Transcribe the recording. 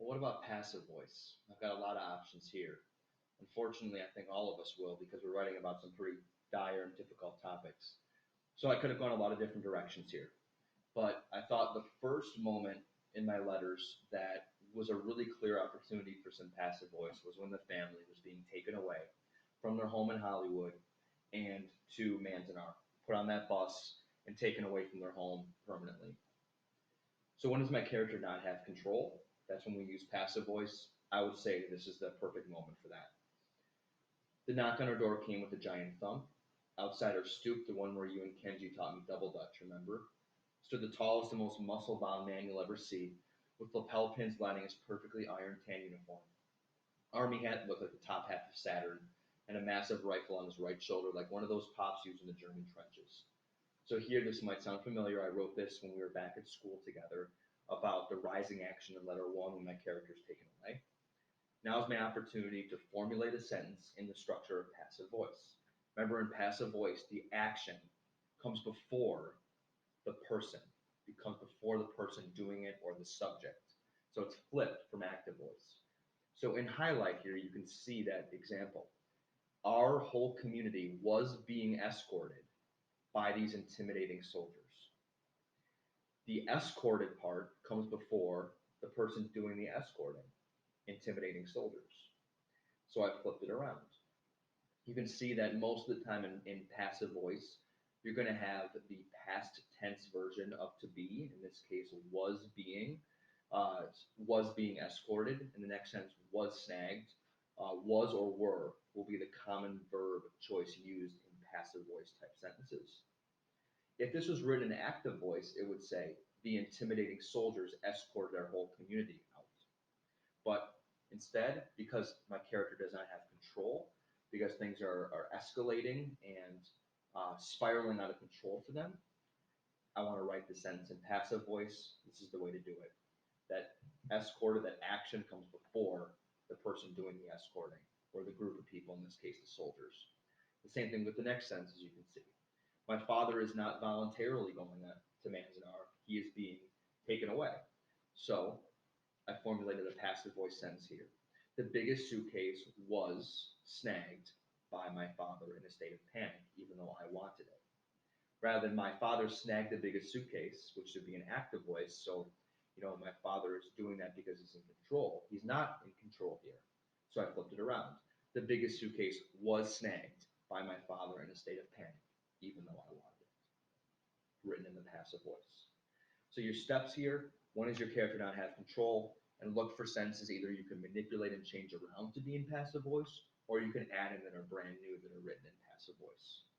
But what about passive voice? I've got a lot of options here. Unfortunately, I think all of us will because we're writing about some pretty dire and difficult topics. So I could have gone a lot of different directions here. But I thought the first moment in my letters that was a really clear opportunity for some passive voice was when the family was being taken away from their home in Hollywood and to Manzanar, put on that bus and taken away from their home permanently. So when does my character not have control? That's when we use passive voice. I would say this is the perfect moment for that. The knock on our door came with a giant thump. Outside our stoop, the one where you and Kenji taught me double dutch, remember? Stood the tallest and most muscle bound man you'll ever see, with lapel pins lining his perfectly ironed tan uniform. Army hat looked like the top half of Saturn, and a massive rifle on his right shoulder, like one of those pops used in the German trenches. So here, this might sound familiar. I wrote this when we were back at school together about the rising action in letter one when my character is taken away. Now is my opportunity to formulate a sentence in the structure of passive voice. Remember, in passive voice, the action comes before the person, it comes before the person doing it or the subject. So it's flipped from active voice. So in highlight here, you can see that example. Our whole community was being escorted by these intimidating soldiers. The escorted part comes before the person doing the escorting, intimidating soldiers. So I flipped it around. You can see that most of the time in passive voice, you're going to have the past tense version of to be. In this case, uh, was being escorted. In the next sentence, was snagged. Was or were will be the common verb choice used in passive voice type sentences. If this was written in active voice, it would say the intimidating soldiers escorted our whole community out. But instead, because my character does not have control, because things are escalating and spiraling out of control for them, I want to write the sentence in passive voice. This is the way to do it. That escort or that action comes before the person doing the escorting, or the group of people, in this case, the soldiers. The same thing with the next sentence, as you can see. My father is not voluntarily going to Manzanar. He is being taken away. So I formulated a passive voice sentence here. The biggest suitcase was snagged by my father in a state of panic, even though I wanted it. Rather than my father snagged the biggest suitcase, which should be an active voice. So, my father is doing that because he's in control. He's not in control here. So I flipped it around. The biggest suitcase was snagged by my father in a state of panic, even though I wanted it. Written in the passive voice. So your steps here, one is your character not have control, and look for sentences either you can manipulate and change around to be in passive voice, or you can add in that are brand new that are written in passive voice.